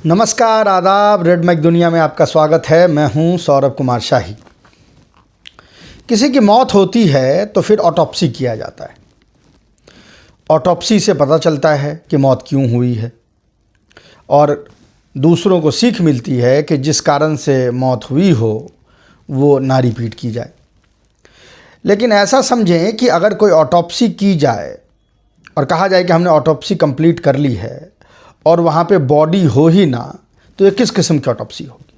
नमस्कार, आदाब। Red Mac दुनिया में आपका स्वागत है। मैं हूं सौरभ कुमार शाही। किसी की मौत होती है तो फिर ऑटोप्सी किया जाता है। ऑटोप्सी से पता चलता है कि मौत क्यों हुई है और दूसरों को सीख मिलती है कि जिस कारण से मौत हुई हो वो ना रिपीट की जाए। लेकिन ऐसा समझें कि अगर कोई ऑटोप्सी की जाए और कहा जाए कि हमने ऑटोप्सी कंप्लीट कर ली है और वहाँ पे बॉडी हो ही ना, तो ये किस किस्म की ऑटोप्सी होगी?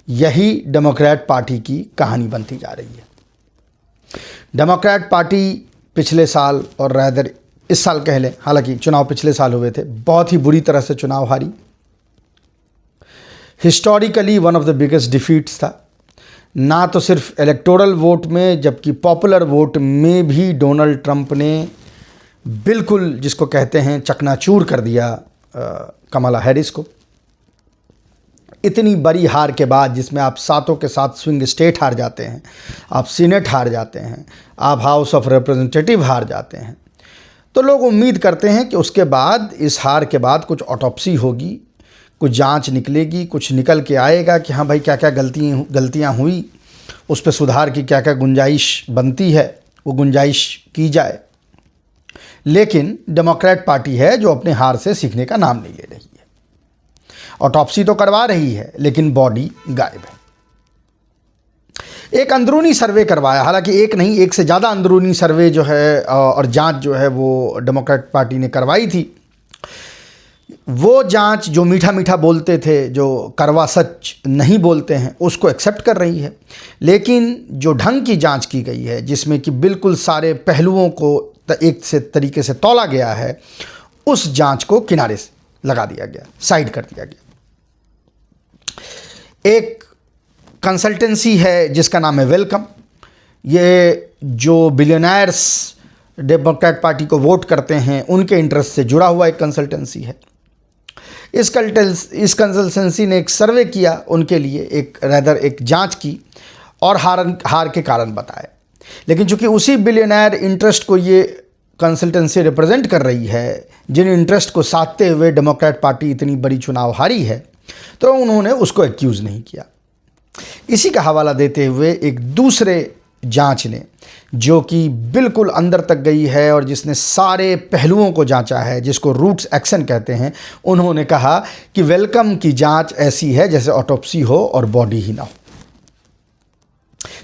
यही डेमोक्रेट पार्टी की कहानी बनती जा रही है। डेमोक्रेट पार्टी पिछले साल और रादर इस साल कह लें, हालांकि चुनाव पिछले साल हुए थे, बहुत ही बुरी तरह से चुनाव हारी। Historically one of the biggest defeats था। ना तो सिर्फ इलेक्टोरल वोट में, जबकि पॉपुलर वोट में भी डोनाल्ड ट्रंप ने बिल्कुल जिसको कहते हैं चकनाचूर कर दिया कमला हैरिस को। इतनी बड़ी हार के बाद, जिसमें आप सातों के सात स्विंग स्टेट हार जाते हैं, आप सीनेट हार जाते हैं, आप हाउस ऑफ रिप्रेजेंटेटिव हार जाते हैं, तो लोग उम्मीद करते हैं कि उसके बाद, इस हार के बाद कुछ ऑटोप्सी होगी, कुछ जांच निकलेगी, कुछ निकल के आएगा कि हाँ भाई क्या क्या गलतियाँ हुई, उस पर सुधार की क्या क्या गुंजाइश बनती है, वो गुंजाइश की जाए। लेकिन डेमोक्रेट पार्टी है जो अपने हार से सीखने का नाम नहीं ले रही है। ऑटोप्सी तो करवा रही है लेकिन बॉडी गायब है। एक अंदरूनी सर्वे करवाया, हालांकि एक नहीं, एक से ज़्यादा अंदरूनी सर्वे जो है और जांच जो है वो डेमोक्रेट पार्टी ने करवाई थी। वो जांच जो मीठा मीठा बोलते थे, जो करवा सच नहीं बोलते हैं, उसको एक्सेप्ट कर रही है। लेकिन जो ढंग की जांच की गई है, जिसमें कि बिल्कुल सारे पहलुओं को एक से तरीके से तौला गया है, उस जांच को किनारे से लगा दिया गया, साइड कर दिया गया। एक कंसल्टेंसी है जिसका नाम है वेलकम। ये जो बिलियनर्स डेमोक्रेट पार्टी को वोट करते हैं, उनके इंटरेस्ट से जुड़ा हुआ एक कंसल्टेंसी है। इस कंसल्टेंसी ने एक सर्वे किया उनके लिए, एक जांच की और हार के कारण बताए। लेकिन चूंकि उसी बिलियनर इंटरेस्ट को ये कंसल्टेंसी रिप्रेजेंट कर रही है, जिन इंटरेस्ट को साधते हुए डेमोक्रेट पार्टी इतनी बड़ी चुनाव हारी है, तो उन्होंने उसको एक्यूज़ नहीं किया। इसी का हवाला देते हुए एक दूसरे जांच ने, जो कि बिल्कुल अंदर तक गई है और जिसने सारे पहलुओं को जांचा है, जिसको रूट्स एक्शन कहते हैं, उन्होंने कहा कि वेलकम की जांच ऐसी है जैसे ऑटोप्सी हो और बॉडी ही ना हो।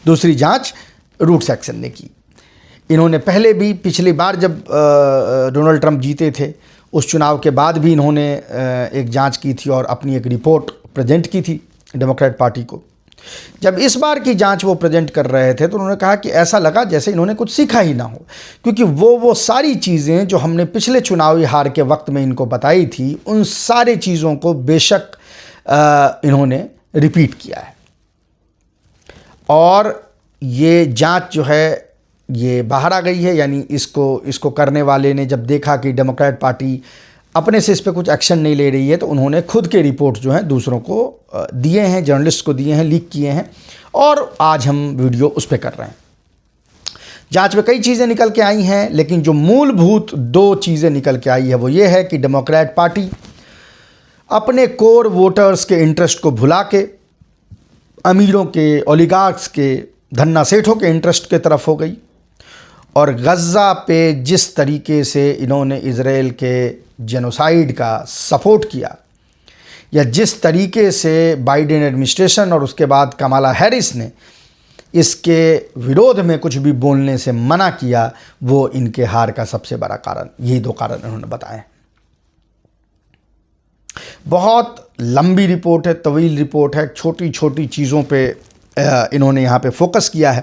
दूसरी जांच रूट्स एक्शन ने की। इन्होंने पहले भी, पिछली बार जब डोनाल्ड ट्रंप जीते थे, उस चुनाव के बाद भी इन्होंने एक जांच की थी और अपनी एक रिपोर्ट प्रेजेंट की थी डेमोक्रेट पार्टी को। जब इस बार की जांच वो प्रेजेंट कर रहे थे तो उन्होंने कहा कि ऐसा लगा जैसे इन्होंने कुछ सीखा ही ना हो, क्योंकि वो सारी चीज़ें जो हमने पिछले चुनावी हार के वक्त में इनको बताई थी, उन सारी चीज़ों को बेशक इन्होंने रिपीट किया है। और ये जांच जो है ये बाहर आ गई है। यानी इसको करने वाले ने जब देखा कि डेमोक्रेट पार्टी अपने से इस पर कुछ एक्शन नहीं ले रही है, तो उन्होंने खुद के रिपोर्ट जो हैं दूसरों को दिए हैं, जर्नलिस्ट को दिए हैं, लीक किए हैं, और आज हम वीडियो उस पर कर रहे हैं। जांच में कई चीज़ें निकल के आई हैं, लेकिन जो मूलभूत दो चीज़ें निकल के आई है वो ये है कि डेमोक्रेट पार्टी अपने कोर वोटर्स के इंटरेस्ट को भुला के अमीरों के, ओलिगार्क्स के, धन्ना सेठों के इंटरेस्ट के तरफ हो गई। और गज़ा पे जिस तरीके से इन्होंने इज़राइल के जेनोसाइड का सपोर्ट किया, या जिस तरीके से बाइडेन एडमिनिस्ट्रेशन और उसके बाद कमला हैरिस ने इसके विरोध में कुछ भी बोलने से मना किया, वो इनके हार का सबसे बड़ा कारण, यही दो कारण इन्होंने बताए। बहुत लंबी रिपोर्ट है, तवील रिपोर्ट है, छोटी छोटी चीज़ों पे इन्होंने यहाँ पे फोकस किया है।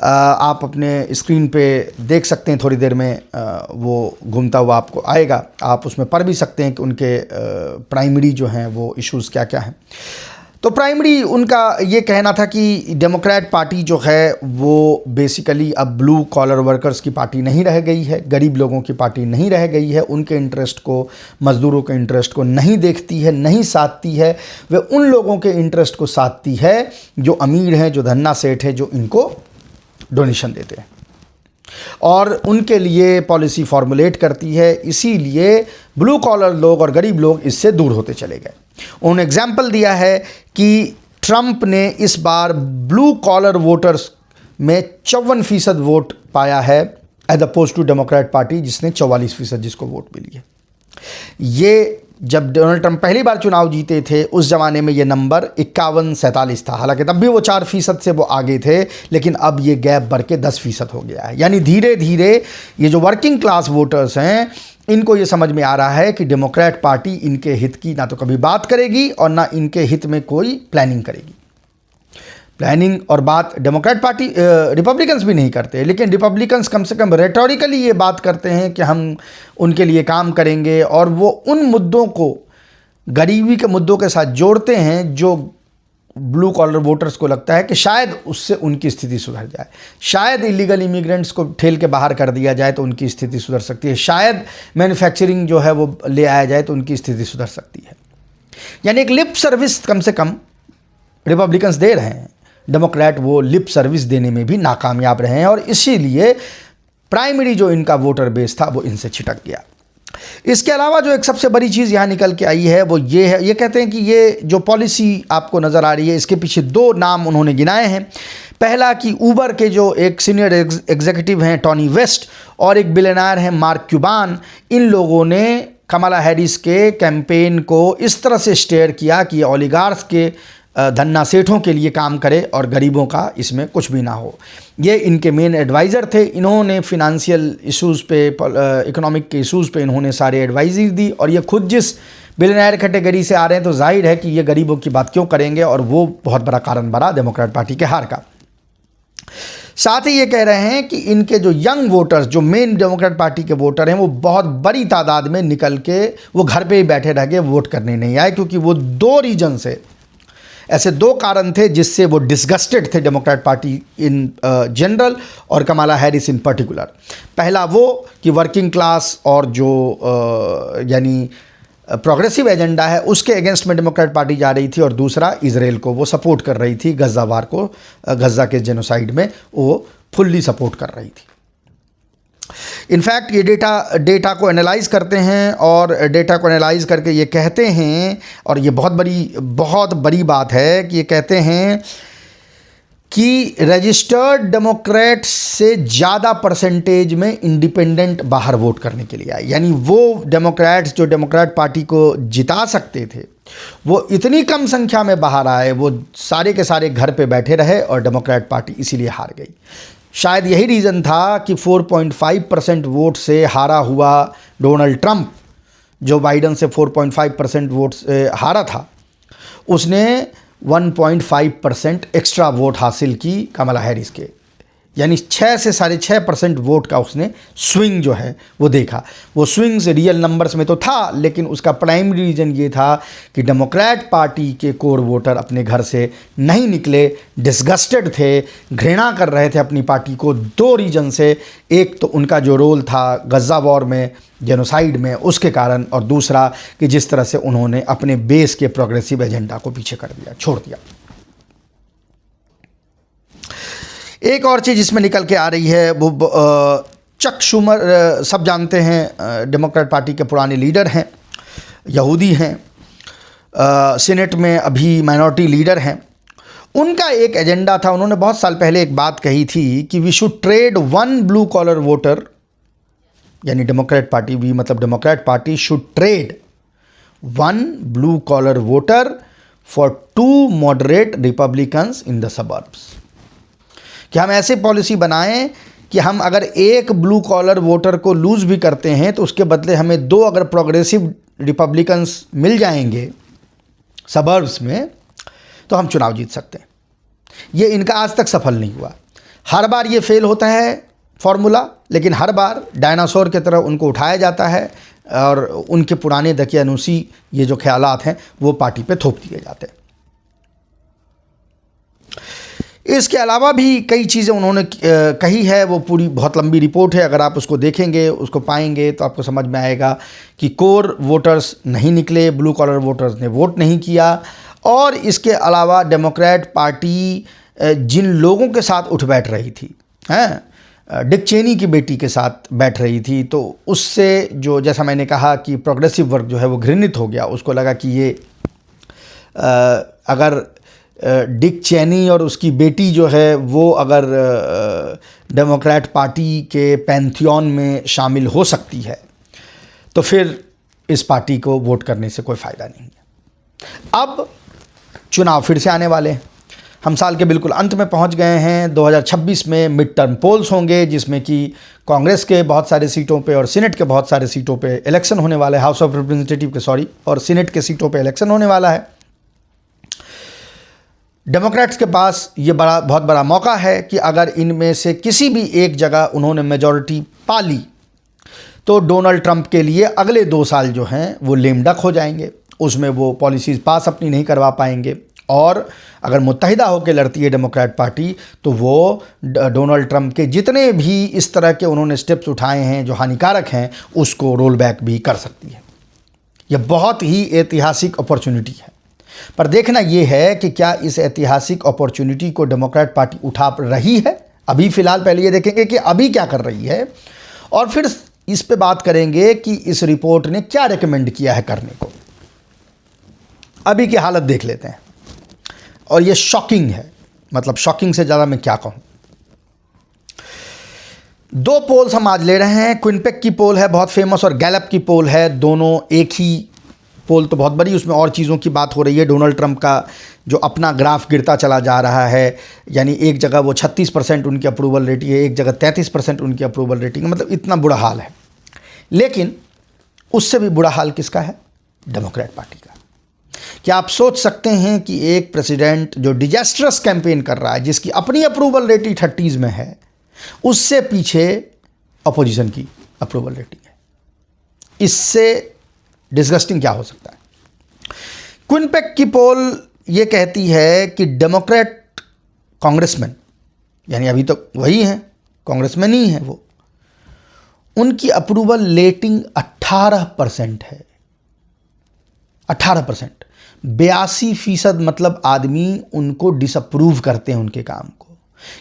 आप अपने स्क्रीन पे देख सकते हैं, थोड़ी देर में वो घूमता हुआ आपको आएगा। आप उसमें पढ़ भी सकते हैं कि उनके प्राइमरी जो हैं वो इश्यूज़ क्या क्या हैं। तो प्राइमरी उनका ये कहना था कि डेमोक्रेट पार्टी जो है वो बेसिकली अब ब्लू कॉलर वर्कर्स की पार्टी नहीं रह गई है, गरीब लोगों की पार्टी नहीं रह गई है, उनके इंटरेस्ट को, मज़दूरों के इंटरेस्ट को नहीं देखती है, नहीं साधती है। वे उन लोगों के इंटरेस्ट को साधती है जो अमीर हैं, जो धन्ना सेठ है, जो इनको डोनेशन देते हैं। और उनके लिए पॉलिसी फॉर्मुलेट करती है। इसीलिए ब्लू कॉलर लोग और गरीब लोग इससे दूर होते चले गए। उन्होंने एग्जाम्पल दिया है कि ट्रंप ने इस बार ब्लू कॉलर वोटर्स में 54% वोट पाया है as opposed to democrat party जिसने 44% जिसको वोट मिली है। ये जब डोनाल्ड ट्रंप पहली बार चुनाव जीते थे उस ज़माने में ये नंबर 51-47 था। हालांकि तब भी वो 4% से वो आगे थे, लेकिन अब ये गैप बढ़ के 10% हो गया है। यानी धीरे धीरे ये जो वर्किंग क्लास वोटर्स हैं इनको ये समझ में आ रहा है कि डेमोक्रेट पार्टी इनके हित की ना तो कभी बात करेगी और ना इनके हित में कोई प्लानिंग करेगी। प्लानिंग और बात डेमोक्रेट पार्टी रिपब्लिकन्स भी नहीं करते, लेकिन रिपब्लिकन्स कम से कम रेटोरिकली ये बात करते हैं कि हम उनके लिए काम करेंगे, और वो उन मुद्दों को गरीबी के मुद्दों के साथ जोड़ते हैं जो ब्लू कॉलर वोटर्स को लगता है कि शायद उससे उनकी स्थिति सुधर जाए, शायद इलीगल इमिग्रेंट्स को ठेल के बाहर कर दिया जाए तो उनकी स्थिति सुधर सकती है, शायद मैन्युफैक्चरिंग जो है वो ले आया जाए तो उनकी स्थिति सुधर सकती है। यानी एक लिप सर्विस कम से कम रिपब्लिकन्स दे रहे हैं। डेमोक्रेट वो लिप सर्विस देने में भी नाकामयाब रहे हैं और इसीलिए प्राइमरी जो इनका वोटर बेस था वो इनसे छिटक गया। इसके अलावा जो एक सबसे बड़ी चीज़ यहाँ निकल के आई है वो ये है, ये कहते हैं कि ये जो पॉलिसी आपको नज़र आ रही है इसके पीछे 2 नाम उन्होंने गिनाए हैं। पहला कि ऊबर के जो एक सीनियर एग्जीक्यूटिव हैं टॉनी वेस्ट और एक बिलियनर हैं मार्क क्यूबान, इन लोगों ने कमला हैरिस के कैंपेन को इस तरह से स्टेयर किया कि ओलिगार्स के धन्ना सेठों के लिए काम करे और गरीबों का इसमें कुछ भी ना हो। ये इनके मेन एडवाइज़र थे। इन्होंने फिनेंशियल इश्यूज़ पे, इकोनॉमिक के इश्यूज़ पे इन्होंने सारे एडवाइजरी दी, और ये खुद जिस बिलियनर कैटेगरी से आ रहे हैं तो जाहिर है कि ये गरीबों की बात क्यों करेंगे, और वो बहुत बड़ा कारण बना डेमोक्रेट पार्टी के हार का। साथ ही ये कह रहे हैं कि इनके जो यंग वोटर्स, जो मेन डेमोक्रेट पार्टी के वोटर हैं, वो बहुत बड़ी तादाद में निकल के वो घर पे ही बैठे रह गए, वोट करने नहीं आए, क्योंकि वो 2 रीजन से, ऐसे 2 कारण थे जिससे वो डिसगस्टेड थे डेमोक्रेट पार्टी इन जनरल और कमला हैरिस इन पर्टिकुलर। पहला वो कि वर्किंग क्लास और जो यानी प्रोग्रेसिव एजेंडा है उसके अगेंस्ट में डेमोक्रेट पार्टी जा रही थी, और दूसरा इजराइल को वो सपोर्ट कर रही थी, गज़ा वार को, गज़ा के जेनोसाइड में वो फुल्ली सपोर्ट कर रही थी। इनफैक्ट ये डेटा को एनालाइज करते हैं, और डेटा को एनालाइज करके ये कहते हैं, और ये बहुत बड़ी बात है कि ये कहते हैं कि रजिस्टर्ड डेमोक्रेट से ज़्यादा परसेंटेज में इंडिपेंडेंट बाहर वोट करने के लिए आए। यानी वो डेमोक्रेट्स जो डेमोक्रेट पार्टी को जिता सकते थे वो इतनी कम संख्या में बाहर आए, वो सारे के सारे घर पे बैठे रहे और डेमोक्रेट पार्टी इसीलिए हार गई। शायद यही रीज़न था कि 4.5% वोट से हारा हुआ डोनाल्ड ट्रंप, जो बाइडन से 4.5% वोट से हारा था, उसने 1.5% एक्स्ट्रा वोट हासिल की कमला हैरिस के। यानी 6 से 6.5% वोट का उसने स्विंग जो है वो देखा। वो स्विंग्स रियल नंबर्स में तो था, लेकिन उसका प्राइमरी रीज़न ये था कि डेमोक्रेट पार्टी के कोर वोटर अपने घर से नहीं निकले, डिसगस्टेड थे, घृणा कर रहे थे अपनी पार्टी को 2 रीज़न से। एक तो उनका जो रोल था गज़ा वॉर में, जेनोसाइड में, उसके कारण, और दूसरा कि जिस तरह से उन्होंने अपने बेस के प्रोग्रेसिव एजेंडा को पीछे कर दिया, छोड़ दिया। एक और चीज़ इसमें निकल के आ रही है वो चक शूमर, सब जानते हैं, डेमोक्रेट पार्टी के पुराने लीडर हैं, यहूदी हैं, सीनेट में अभी माइनॉरिटी लीडर हैं। उनका एक एजेंडा था, उन्होंने बहुत साल पहले एक बात कही थी कि we should trade 1 blue collar voter, यानी डेमोक्रेट पार्टी भी, मतलब democrat party should trade 1 blue collar voter for 2 moderate republicans in the suburbs. कि हम ऐसे पॉलिसी बनाएं कि हम अगर एक ब्लू कॉलर वोटर को लूज़ भी करते हैं तो उसके बदले हमें 2 अगर प्रोग्रेसिव रिपब्लिकन्स मिल जाएंगे सबर्ब्स में, तो हम चुनाव जीत सकते हैं। ये इनका आज तक सफल नहीं हुआ। हर बार ये फेल होता है फॉर्मूला, लेकिन हर बार डायनासोर की तरह उनको उठाया जाता है और उनके पुराने दकियानूसी ये जो ख्यालात हैं वो पार्टी पे थोप दिए जाते हैं। इसके अलावा भी कई चीज़ें उन्होंने कही है, वो पूरी बहुत लंबी रिपोर्ट है, अगर आप उसको देखेंगे, उसको पाएंगे तो आपको समझ में आएगा कि कोर वोटर्स नहीं निकले, ब्लू कॉलर वोटर्स ने वोट नहीं किया, और इसके अलावा डेमोक्रेट पार्टी जिन लोगों के साथ उठ बैठ रही थी, हैं, डिक चेनी की बेटी के साथ बैठ रही थी, तो उससे जो, जैसा मैंने कहा कि प्रोग्रेसिव वर्ग जो है वो घृणित हो गया। उसको लगा कि ये अगर डिक चेनी और उसकी बेटी जो है वो अगर डेमोक्रेट पार्टी के पैंथियन में शामिल हो सकती है तो फिर इस पार्टी को वोट करने से कोई फ़ायदा नहीं है। अब चुनाव फिर से आने वाले हैं, हम साल के बिल्कुल अंत में पहुंच गए हैं। 2026 में मिड टर्म पोल्स होंगे जिसमें कि कांग्रेस के बहुत सारे सीटों पे और सीनेट के बहुत सारे सीटों पे इलेक्शन होने वाला है, हाउस ऑफ रिप्रेजेंटेटिव के और सीनेट के सीटों पे इलेक्शन होने वाला है। डेमोक्रेट्स के पास ये बहुत बड़ा मौका है कि अगर इनमें से किसी भी एक जगह उन्होंने मेजॉरिटी पा ली तो डोनाल्ड ट्रंप के लिए अगले 2 साल जो हैं वो लेम डक हो जाएंगे, उसमें वो पॉलिसीज़ पास अपनी नहीं करवा पाएंगे। और अगर मुत्तहिदा होकर लड़ती है डेमोक्रेट पार्टी तो वो डोनाल्ड ट्रंप के जितने भी इस तरह के उन्होंने स्टेप्स उठाए हैं जो हानिकारक हैं उसको रोल बैक भी कर सकती है। यह बहुत ही ऐतिहासिक अपॉर्चुनिटी है, पर देखना यह है कि क्या इस ऐतिहासिक अपॉर्चुनिटी को डेमोक्रेट पार्टी उठा रही है। अभी फ़िलहाल पहले ये देखेंगे कि अभी क्या कर रही है और फिर इस पे बात करेंगे कि इस रिपोर्ट ने क्या रेकमेंड किया है करने को। अभी की हालत देख लेते हैं और ये शॉकिंग है, मतलब शॉकिंग से ज़्यादा मैं क्या कहूँ। 2 पोल्स हम आज ले रहे हैं। क्विनपेक की पोल है बहुत फेमस और गैलप की पोल है, दोनों एक ही पोल तो बहुत बड़ी, उसमें और चीज़ों की बात हो रही है। डोनाल्ड ट्रंप का जो अपना ग्राफ गिरता चला जा रहा है, यानी एक जगह वो 36% उनकी अप्रूवल रेटिंग है, एक जगह 33% उनकी अप्रूवल रेटिंग है, मतलब इतना बुरा हाल है। लेकिन उससे भी बुरा हाल किसका है? डेमोक्रेट पार्टी का। क्या आप सोच सकते हैं कि एक प्रेसिडेंट जो डिजास्ट्रस कैंपेन कर रहा है, जिसकी अपनी अप्रूवल रेटिंग 30s में है, उससे पीछे अपोजिशन की अप्रूवल रेटिंग है? इससे डिस्गस्टिंग क्या हो सकता है? क्विनपेक की पोल ये कहती है कि डेमोक्रेट कांग्रेसमैन, यानी अभी तो वही हैं, कांग्रेसमैन ही हैं वो, उनकी अप्रूवल रेटिंग 18% है। 18%, 82% मतलब आदमी उनको डिसअप्रूव करते हैं उनके काम को,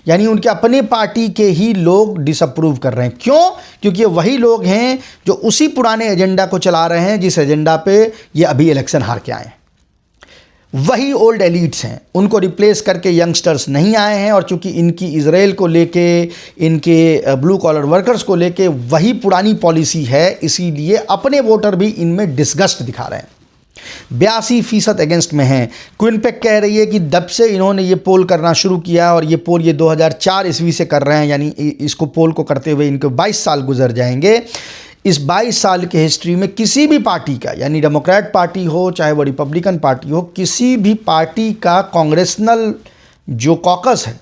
यानी उनके अपने पार्टी के ही लोग डिसअप्रूव कर रहे हैं। क्यों? क्योंकि वही लोग हैं जो उसी पुराने एजेंडा को चला रहे हैं जिस एजेंडा पे ये अभी इलेक्शन हार के आए हैं। वही ओल्ड एलिट्स हैं, उनको रिप्लेस करके यंगस्टर्स नहीं आए हैं। और चूंकि इनकी इजराइल को लेके, इनके ब्लू कॉलर वर्कर्स को लेके वही पुरानी पॉलिसी है, इसीलिए अपने वोटर भी इनमें डिसगस्ट दिखा रहे हैं। 82% अगेंस्ट में हैं। क्विनपेक कह रही है कि जब से इन्होंने ये पोल करना शुरू किया, और ये पोल ये 2004 ईस्वी से कर रहे हैं, यानी इसको पोल को करते हुए इनको 22 साल गुजर जाएंगे। इस 22 साल के हिस्ट्री में किसी भी पार्टी का, यानी डेमोक्रेट पार्टी हो चाहे वो रिपब्लिकन पार्टी हो, किसी भी पार्टी का कांग्रेसनल जो कॉकस है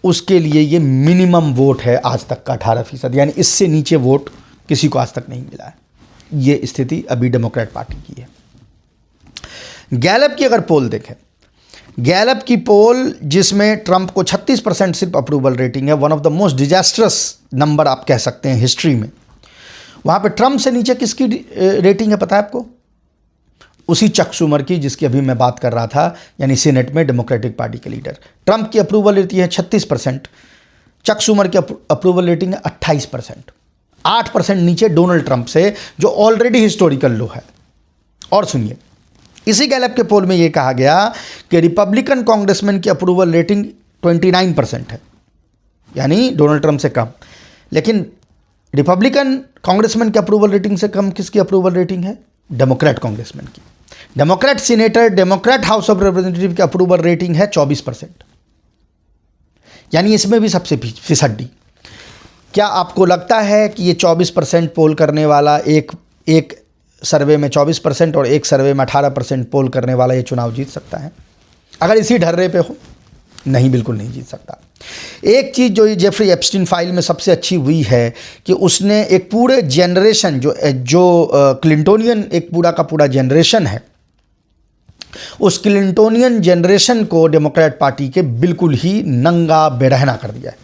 उसके लिए ये मिनिमम वोट है आज तक का 18%, यानी इससे नीचे वोट किसी को आज तक नहीं मिला है। ये स्थिति अभी डेमोक्रेट पार्टी की है। गैलप की अगर पोल देखें, गैलप की पोल जिसमें ट्रंप को 36% सिर्फ अप्रूवल रेटिंग है, one of the most disastrous number आप कह सकते हैं हिस्ट्री में। वहाँ पे ट्रंप से नीचे किसकी रेटिंग है पता है आपको? उसी चक शूमर की जिसकी अभी मैं बात कर रहा था, यानी सीनेट में डेमोक्रेटिक पार्टी के लीडर। ट्रंप की अप्रूवल रेटिंग है 36%, चक शूमर की अप्रूवल रेटिंग है 28%, 8% नीचे डोनाल्ड ट्रंप से, जो ऑलरेडी हिस्टोरिकल लो है। और सुनिए, इसी गैलप के पोल में यह कहा गया कि रिपब्लिकन कांग्रेसमैन की अप्रूवल रेटिंग 29% है, यानी डोनाल्ड ट्रंप से कम। लेकिन रिपब्लिकन कांग्रेसमैन की अप्रूवल रेटिंग से कम किसकी अप्रूवल रेटिंग है? डेमोक्रेट कांग्रेसमैन की। Democrat senator, Democrat house of representative की अप्रूवल रेटिंग है 24%, यानी इसमें भी सबसे फिसड्डी। क्या आपको लगता है कि ये 24% पोल करने वाला, एक सर्वे में 24% और एक सर्वे में 18% पोल करने वाला ये चुनाव जीत सकता है? अगर इसी ढर्रे पे हो, नहीं, बिल्कुल नहीं जीत सकता। एक चीज़ जो ये जेफरी एप्स्टीन फाइल में सबसे अच्छी हुई है कि उसने एक पूरे जनरेशन, जो क्लिंटोनियन एक पूरा का पूरा जनरेशन है, उस क्लिंटोनियन जनरेशन को डेमोक्रेट पार्टी के बिल्कुल ही नंगा बेरहना कर दिया है।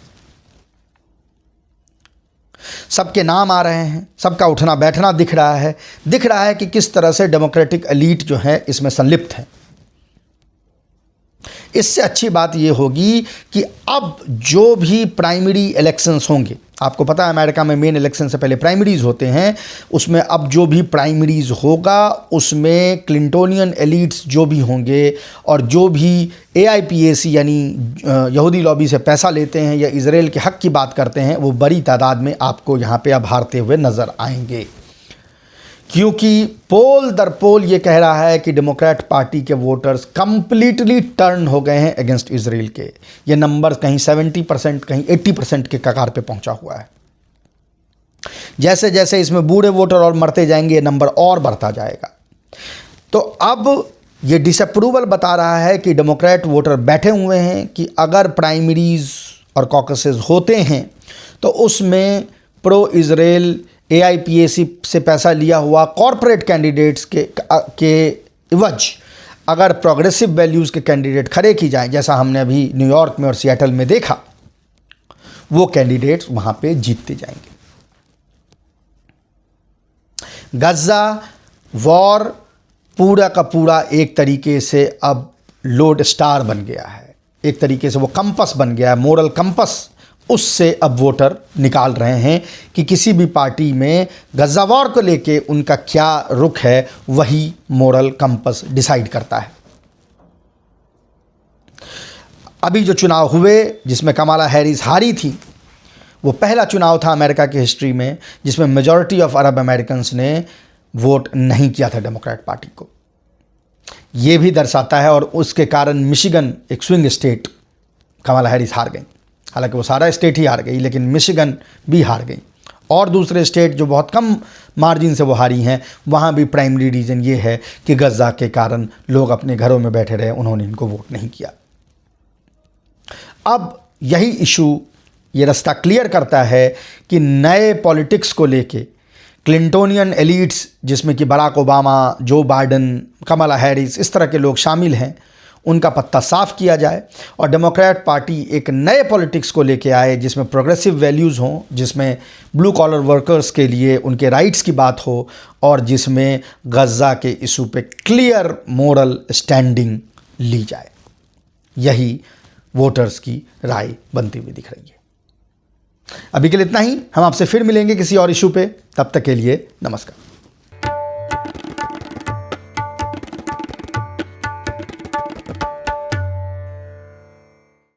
सबके नाम आ रहे हैं, सबका उठना बैठना दिख रहा है कि किस तरह से डेमोक्रेटिक एलीट जो है इसमें संलिप्त है। इससे अच्छी बात ये होगी कि अब जो भी प्राइमरी इलेक्शंस होंगे, आपको पता है अमेरिका में मेन इलेक्शन से पहले प्राइमरीज होते हैं, उसमें अब जो भी प्राइमरीज होगा उसमें क्लिंटोनियन एलिट्स जो भी होंगे और जो भी AIPAC यानी यहूदी लॉबी से पैसा लेते हैं या इजराइल के हक की बात करते हैं, वो बड़ी तादाद में आपको यहाँ पे अब हारते हुए नज़र आएंगे, क्योंकि पोल दर पोल ये कह रहा है कि डेमोक्रेट पार्टी के वोटर्स कंप्लीटली टर्न हो गए हैं अगेंस्ट इजराइल के। ये नंबर कहीं 70%, कहीं 80% के कगार पे पहुंचा हुआ है। जैसे जैसे इसमें बूढ़े वोटर और मरते जाएंगे, ये नंबर और बढ़ता जाएगा। तो अब ये डिसअप्रूवल बता रहा है कि डेमोक्रेट वोटर बैठे हुए हैं कि अगर प्राइमरीज और कॉकसेस होते हैं तो उसमें प्रो इजराइल AIPAC से पैसा लिया हुआ कॉरपोरेट कैंडिडेट्स के इवज अगर प्रोग्रेसिव वैल्यूज़ के कैंडिडेट खड़े की जाएं, जैसा हमने अभी न्यूयॉर्क में और सिएटल में देखा, वो कैंडिडेट्स वहाँ पे जीतते जाएंगे। गज़ा वॉर पूरा का पूरा एक तरीके से अब लोड स्टार बन गया है, एक तरीके से वो कंपस बन गया है, मोरल कंपस। उससे अब वोटर निकाल रहे हैं कि किसी भी पार्टी में गज़ा वॉर को लेके उनका क्या रुख है, वही मोरल कंपस डिसाइड करता है। अभी जो चुनाव हुए जिसमें कमाला हैरिस हारी थी, वो पहला चुनाव था अमेरिका की हिस्ट्री में जिसमें मेजॉरिटी ऑफ अरब अमेरिकन्स ने वोट नहीं किया था डेमोक्रेट पार्टी को। ये भी दर्शाता है, और उसके कारण मिशिगन, एक स्विंग स्टेट, कमाला हैरिस हार गई। हालांकि वो सारा स्टेट ही हार गई, लेकिन मिशिगन भी हार गई, और दूसरे स्टेट जो बहुत कम मार्जिन से वो हारी हैं, वहाँ भी प्राइमरी रीज़न ये है कि गज़ा के कारण लोग अपने घरों में बैठे रहे, उन्होंने इनको वोट नहीं किया। अब यही इशू ये रास्ता क्लियर करता है कि नए पॉलिटिक्स को लेके क्लिंटोनियन एलिट्स, जिसमें कि बराक ओबामा, जो बाइडन, कमला हैरिस, इस तरह के लोग शामिल हैं, उनका पत्ता साफ किया जाए और डेमोक्रेट पार्टी एक नए पॉलिटिक्स को लेके आए जिसमें प्रोग्रेसिव वैल्यूज़ हों, जिसमें ब्लू कॉलर वर्कर्स के लिए उनके राइट्स की बात हो, और जिसमें गज़ा के इशू पे क्लियर मोरल स्टैंडिंग ली जाए। यही वोटर्स की राय बनती हुई दिख रही है। अभी के लिए इतना ही, हम आपसे फिर मिलेंगे किसी और इशू पे। तब तक के लिए नमस्कार।